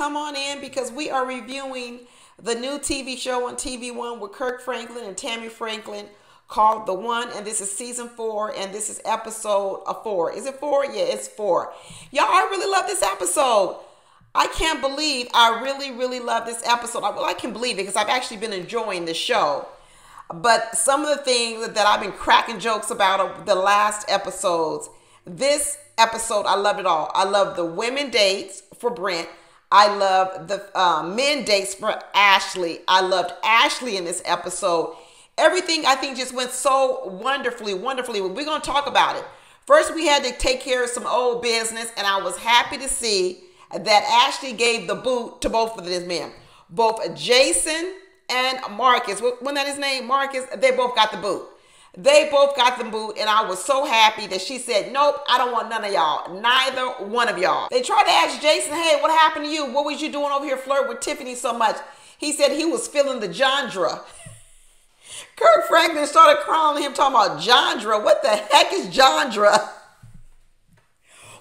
come on in because we are reviewing the new TV show on TV1 with Kirk Franklin and Tammy Franklin called The One, and this is season 4, and this is episode 4. Is it 4? Yeah, it's 4. Y'all, I really love this episode. I can't believe I really love this episode. Well, I can believe it because I've actually been enjoying the show. But some of the things that I've been cracking jokes about the last episodes, this episode, I loved it all. I love the women dates for Brent. I love the men dates for Ashley. I loved Ashley in this episode. Everything, I think, just went so wonderfully. We're going to talk about it. First, we had to take care of some old business, and I was happy to see that Ashley gave the boot to both of these men. Both Jason and Marcus, wasn't that his name? Marcus, they both got the boot. They both got the boot, and I was so happy that she said, nope, I don't want none of y'all. Neither one of y'all. They tried to ask Jason, hey, what happened to you? What was you doing over here flirting with Tiffany so much? He said he was feeling the genre. Kirk Franklin started crying him talking about genre. What the heck is genre?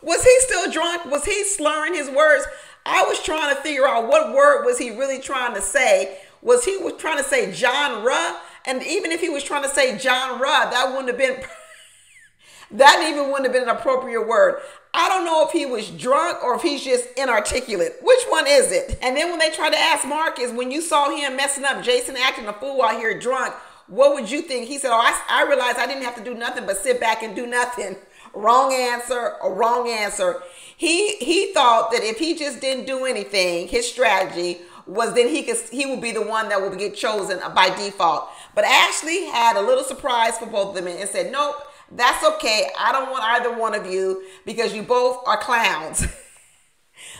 Was he still drunk? Was he slurring his words? I was trying to figure out what word was he really trying to say. Was he trying to say genre? And even if he was trying to say genre, that wouldn't have been, that even wouldn't have been an appropriate word. I don't know if he was drunk or if he's just inarticulate. Which one is it? And then when they tried to ask Marcus, when you saw him messing up, Jason acting a fool out here drunk, what would you think? He said, oh, I realized I didn't have to do nothing but sit back and do nothing. Wrong answer, a wrong answer. He thought that if he just didn't do anything, his strategy was then he would be the one that would get chosen by default. But Ashley had a little surprise for both of them and said, nope, that's okay. I don't want either one of you because you both are clowns.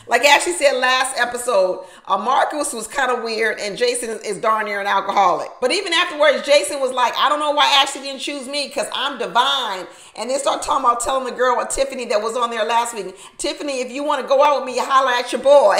Like Ashley said last episode, Marcus was kind of weird and Jason is darn near an alcoholic. But even afterwards, Jason was like, I don't know why Ashley didn't choose me because I'm divine. And then start talking about telling the girl, Tiffany, that was on there last week, Tiffany, if you want to go out with me, holler at your boy.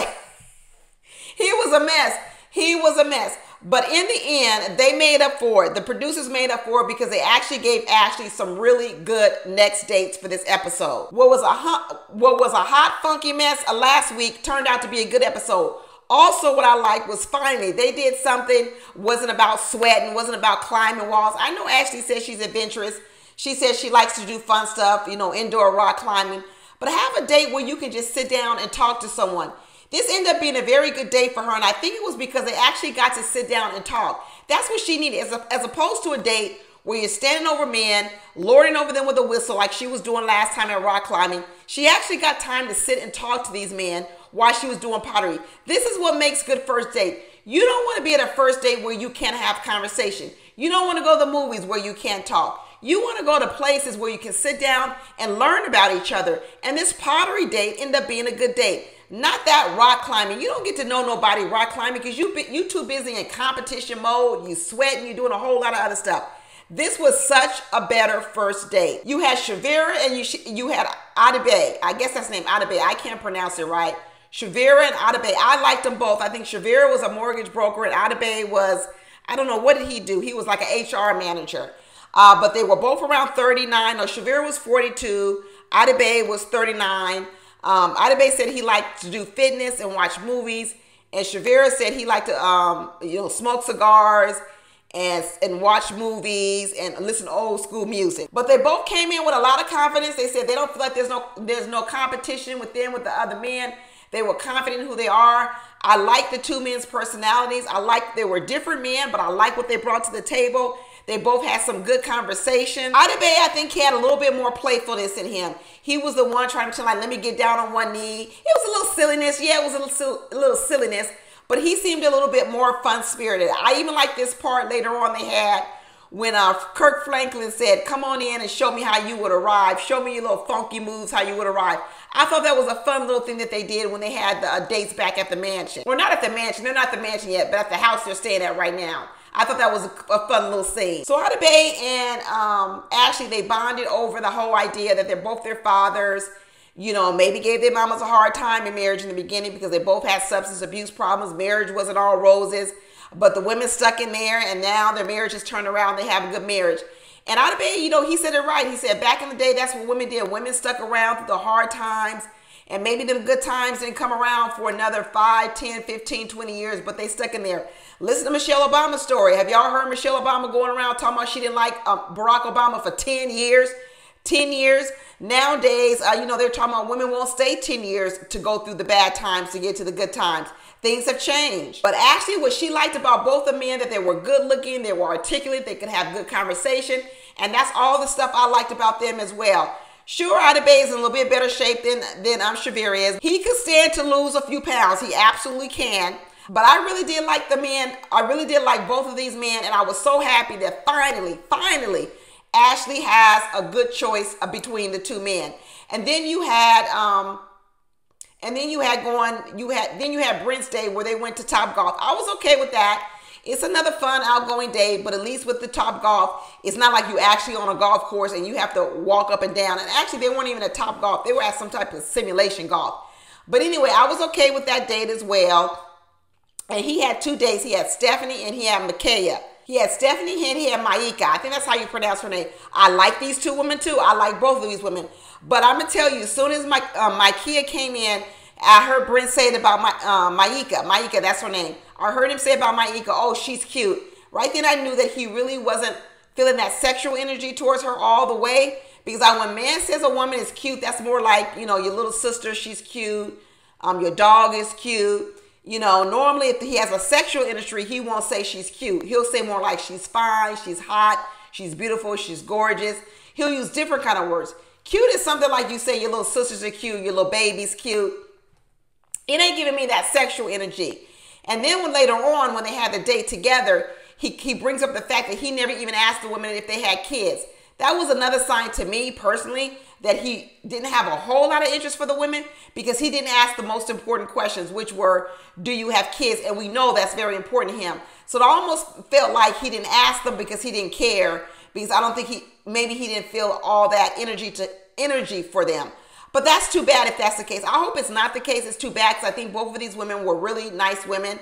He was a mess. He was a mess. But in the end, they made up for it. The producers made up for it because they actually gave Ashley some really good next dates for this episode. What was a hot, funky mess last week turned out to be a good episode. Also, what I liked was finally they did something, wasn't about sweating, wasn't about climbing walls. I know Ashley says she's adventurous. She says she likes to do fun stuff, you know, indoor rock climbing. But have a date where you can just sit down and talk to someone. This ended up being a very good day for her, and I think it was because they actually got to sit down and talk. That's what she needed, as opposed to a date where you're standing over men, lording over them with a whistle like she was doing last time at rock climbing. She actually got time to sit and talk to these men while she was doing pottery. This is what makes good first date. You don't want to be at a first date where you can't have conversation. You don't want to go to the movies where you can't talk. You want to go to places where you can sit down and learn about each other. And this pottery date ended up being a good date. Not that rock climbing. You don't get to know nobody rock climbing because you too busy in competition mode. You sweating. You're doing a whole lot of other stuff. This was such a better first date. You had Shavira and you had Adabe. I guess that's the name, Adabe. I can't pronounce it right. Shavira and Adabe. I liked them both. I think Shavira was a mortgage broker and Adabe was, I don't know, what did he do? He was like an HR manager. But they were both around 39. No, Shavira was 42. Adabe was 39. Adabe said he liked to do fitness and watch movies, and Shavira said he liked to smoke cigars and watch movies and listen to old school music. But they both came in with a lot of confidence. They said they don't feel like there's no competition with them with the other men. They were confident in who they are. I like the two men's personalities. I like they were different men, but I like what they brought to the table. They both had some good conversation. Adabe, I think, he had a little bit more playfulness in him. He was the one trying to pretend like, let me get down on one knee. It was a little silliness. Yeah, it was a little silliness. But he seemed a little bit more fun-spirited. I even like this part later on they had when Kirk Franklin said, come on in and show me how you would arrive. Show me your little funky moves, how you would arrive. I thought that was a fun little thing that they did when they had the dates back at the mansion. Well, not at the mansion. They're not at the mansion yet, but at the house they're staying at right now. I thought that was a fun little scene. So Adabe and Ashley, they bonded over the whole idea that they're both their fathers. You know, maybe gave their mamas a hard time in marriage in the beginning because they both had substance abuse problems. Marriage wasn't all roses, but the women stuck in there, and now their marriage has turned around. They have a good marriage. And Adabe, you know, he said it right. He said back in the day, that's what women did. Women stuck around through the hard times And maybe them good times didn't come around for another 5, 10, 15, 20 years, but they stuck in there. Listen to Michelle Obama's story. Have y'all heard Michelle Obama going around talking about she didn't like Barack Obama for 10 years? 10 years. Nowadays, they're talking about women won't stay 10 years to go through the bad times to get to the good times. Things have changed. But actually, what she liked about both the men, that they were good looking, they were articulate, they could have good conversation. And that's all the stuff I liked about them as well. Sure, Ida Bay is in a little bit better shape than Shavir is. He could stand to lose a few pounds. He absolutely can. But I really did like the men. I really did like both of these men. And I was so happy that finally, Ashley has a good choice between the two men. And then you had Brent's day where they went to Top Golf. I was okay with that. It's another fun outgoing day, but at least with the Top Golf, it's not like you actually on a golf course and you have to walk up and down. And actually, they weren't even at Top Golf. They were at some type of simulation golf. But anyway, I was okay with that date as well. And he had 2 dates. He had Stephanie and he had Micaiah. He had Stephanie and he had Maika. I think that's how you pronounce her name. I like these two women too. I like both of these women. But I'm going to tell you, as soon as Micaiah came in, I heard Brent say it about Maika. Maika, that's her name. I heard him say about Maika, oh, she's cute. Right then I knew that he really wasn't feeling that sexual energy towards her all the way. Because when a man says a woman is cute, that's more like, your little sister, she's cute. Your dog is cute. Normally if he has a sexual industry, he won't say she's cute. He'll say more like she's fine, she's hot, she's beautiful, she's gorgeous. He'll use different kind of words. Cute is something like you say your little sisters are cute, your little baby's cute. It ain't giving me that sexual energy. And then later on, when they had the date together, he brings up the fact that he never even asked the women if they had kids. That was another sign to me personally that he didn't have a whole lot of interest for the women, because he didn't ask the most important questions, which were, do you have kids? And we know that's very important to him. So it almost felt like he didn't ask them because he didn't care, because I don't think maybe he didn't feel all that energy for them. But that's too bad if that's the case. I hope it's not the case. It's too bad, because I think both of these women were really nice women.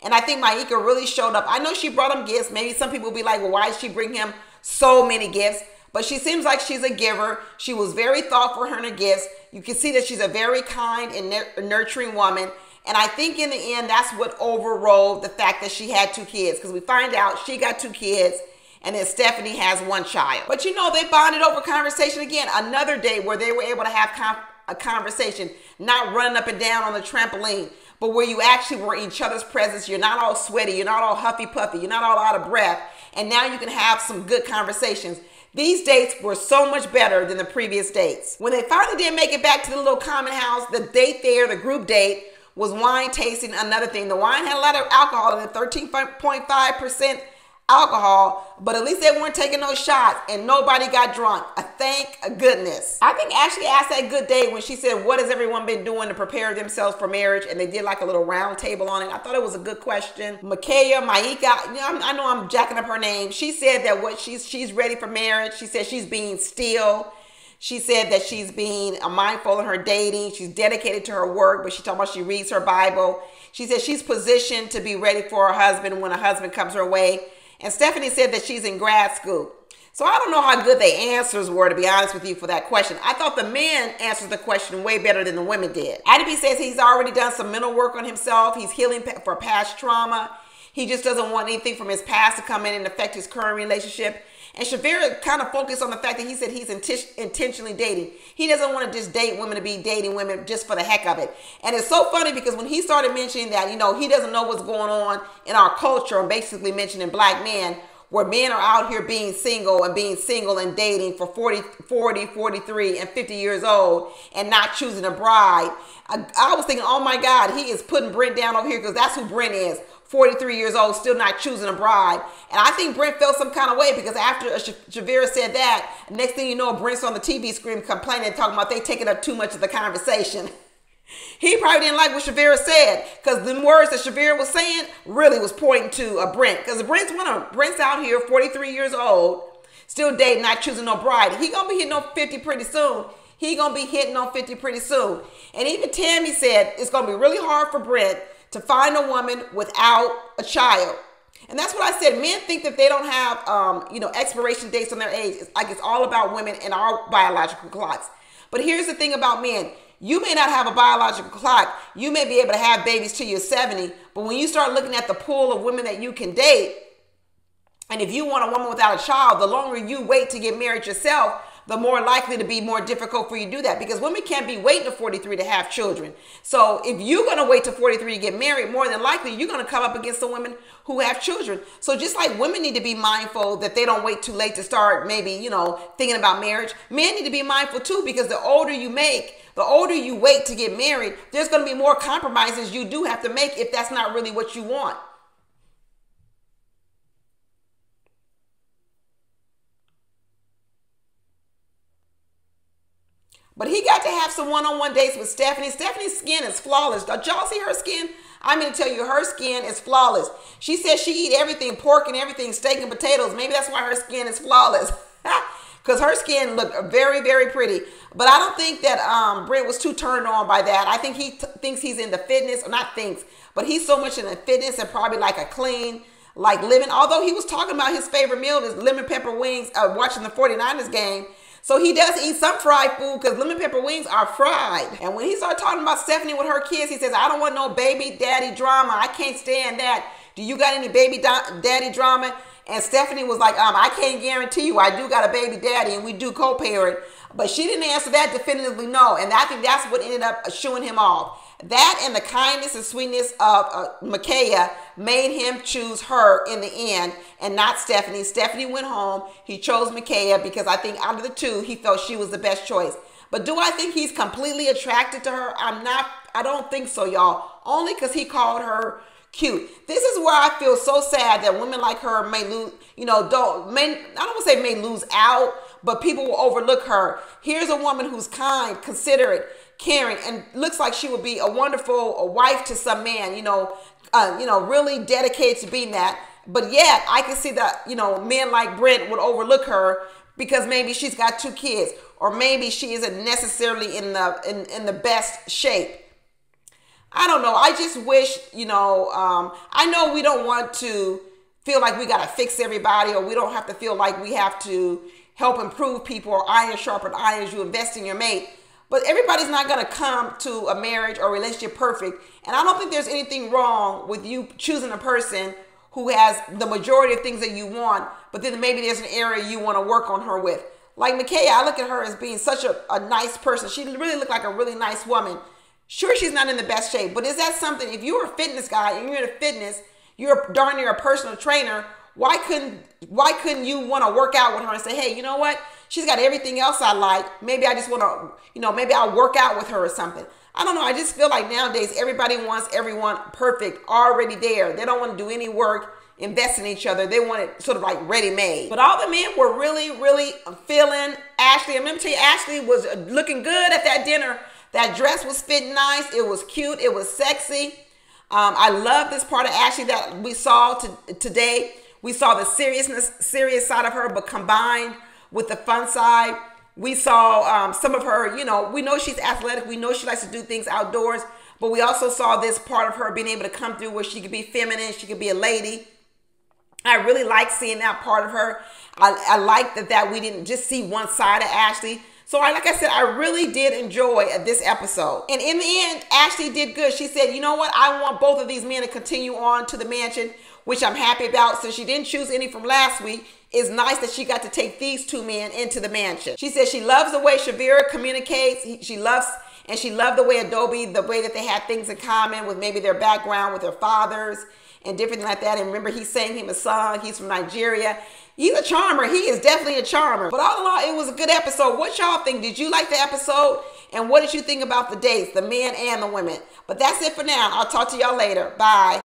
And I think Maika really showed up. I know she brought him gifts. Maybe some people will be like, well, why did she bring him so many gifts? But she seems like she's a giver. She was very thoughtful in her gifts. You can see that she's a very kind and nurturing woman. And I think in the end, that's what overrode the fact that she had 2 kids. Because we find out she got 2 kids. And then Stephanie has 1 child. But they bonded over conversation again. Another day where they were able to have a conversation. Not running up and down on the trampoline. But where you actually were in each other's presence. You're not all sweaty. You're not all huffy puffy. You're not all out of breath. And now you can have some good conversations. These dates were so much better than the previous dates. When they finally did make it back to the little common house, the date there, the group date, was wine tasting. Another thing, the wine had a lot of alcohol in it, 13.5% alcohol, but at least they weren't taking no shots and nobody got drunk. Thank goodness. I think Ashley asked that good day when she said, what has everyone been doing to prepare themselves for marriage? And they did like a little round table on it. I thought it was a good question. Maika, I know I'm jacking up her name. She said that she's ready for marriage. She said she's being still. She said that she's being mindful in her dating. She's dedicated to her work, but she talked about she reads her Bible. She said she's positioned to be ready for her husband when a husband comes her way. And Stephanie said that she's in grad school. So I don't know how good the answers were, to be honest with you, for that question. I thought the men answered the question way better than the women did. Ida says he's already done some mental work on himself. He's healing for past trauma. He just doesn't want anything from his past to come in and affect his current relationship. And Shavir kind of focused on the fact that he said he's intentionally dating. He doesn't want to just date women to be dating women just for the heck of it. And it's so funny because when he started mentioning that, he doesn't know what's going on in our culture, and basically mentioning black men, where men are out here being single and dating for 40, 43, and 50 years old and not choosing a bride. I was thinking, oh my God, he is putting Brent down over here, because that's who Brent is. 43 years old, still not choosing a bride. And I think Brent felt some kind of way, because after Shavira said that, next thing you know, Brent's on the TV screen complaining, talking about they taking up too much of the conversation. He probably didn't like what Shavira said, because the words that Shavira was saying really was pointing to Brent. Because Brent's out here, 43 years old, still dating, not choosing no bride. He gonna be hitting on 50 pretty soon. And even Tammy said it's gonna be really hard for Brent to find a woman without a child. And that's what I said. Men think that they don't have, expiration dates on their age. It's like it's all about women and our biological clocks. But here's the thing about men. You may not have a biological clock. You may be able to have babies till you're 70. But when you start looking at the pool of women that you can date, and if you want a woman without a child, the longer you wait to get married yourself, the more likely to be more difficult for you to do that, because women can't be waiting to 43 to have children. So if you're going to wait to 43 to get married, more than likely you're going to come up against the women who have children. So just like women need to be mindful that they don't wait too late to start maybe, thinking about marriage, men need to be mindful too, because the older you wait to get married, there's going to be more compromises you do have to make if that's not really what you want. But he got to have some one-on-one dates with Stephanie. Stephanie's skin is flawless. Did y'all see her skin? I'm going to tell you, her skin is flawless. She says she eat everything, pork and everything, steak and potatoes. Maybe that's why her skin is flawless. Because her skin looked very, very pretty. But I don't think that Brent was too turned on by that. I think he thinks he's into fitness, or not thinks, but he's so much into fitness and probably like a clean, like living. Although he was talking about his favorite meal is lemon pepper wings, watching the 49ers game. So he does eat some fried food, because lemon pepper wings are fried. And when he started talking about Stephanie with her kids, he says, I don't want no baby daddy drama. I can't stand that. Do you got any baby daddy drama? And Stephanie was like, I can't guarantee you. I do got a baby daddy and we do co-parent. But she didn't answer that definitively no. And I think that's what ended up shooing him off. That and the kindness and sweetness of Micaiah made him choose her in the end and not Stephanie. Stephanie went home. He chose Micaiah because I think out of the two, he felt she was the best choice. But do I think he's completely attracted to her? I don't think so, y'all. Only because he called her cute. This is where I feel so sad that women like her may lose, I don't want to say may lose out, but people will overlook her. Here's a woman who's kind, considerate, caring, and looks like she would be a wonderful wife to some man, really dedicated to being that. But yet I can see that, men like Brent would overlook her because maybe she's got 2 kids, or maybe she isn't necessarily in the best shape. I don't know. I just wish, I know we don't want to feel like we got to fix everybody, or we don't have to feel like we have to help improve people, or iron sharpen iron as you invest in your mate. But everybody's not going to come to a marriage or relationship perfect. And I don't think there's anything wrong with you choosing a person who has the majority of things that you want, but then maybe there's an area you want to work on her with. Like Micaiah, I look at her as being such a nice person. She really looked like a really nice woman. Sure, she's not in the best shape, but is that something, if you're a fitness guy and you're into fitness, you're darn near a personal trainer, why couldn't you want to work out with her and say, hey, you know what? She's got everything else I like. Maybe I just want to, maybe I'll work out with her or something. I don't know. I just feel like nowadays everybody wants everyone perfect, already there. They don't want to do any work, invest in each other. They want it sort of like ready-made. But all the men were really, really feeling Ashley. I'm going to tell you, Ashley was looking good at that dinner. That dress was fitting nice. It was cute. It was sexy. I love this part of Ashley that we saw today. We saw the serious side of her, but combined with the fun side. We saw some of her, we know she's athletic. We know she likes to do things outdoors, but we also saw this part of her being able to come through where she could be feminine. She could be a lady. I really like seeing that part of her. I like that we didn't just see one side of Ashley. So like I said, I really did enjoy this episode. And in the end, Ashley did good. She said, you know what? I want both of these men to continue on to the mansion, which I'm happy about. Since she didn't choose any from last week, it's nice that she got to take these 2 men into the mansion. She said she loves the way Shavira communicates. She loved the way Adobe, the way that they had things in common with maybe their background with their fathers and different like that. And remember, he sang him a song. He's from Nigeria. He's a charmer. He is definitely a charmer. But all in all, it was a good episode. What y'all think? Did you like the episode? And what did you think about the dates, the men and the women? But that's it for now. I'll talk to y'all later. Bye.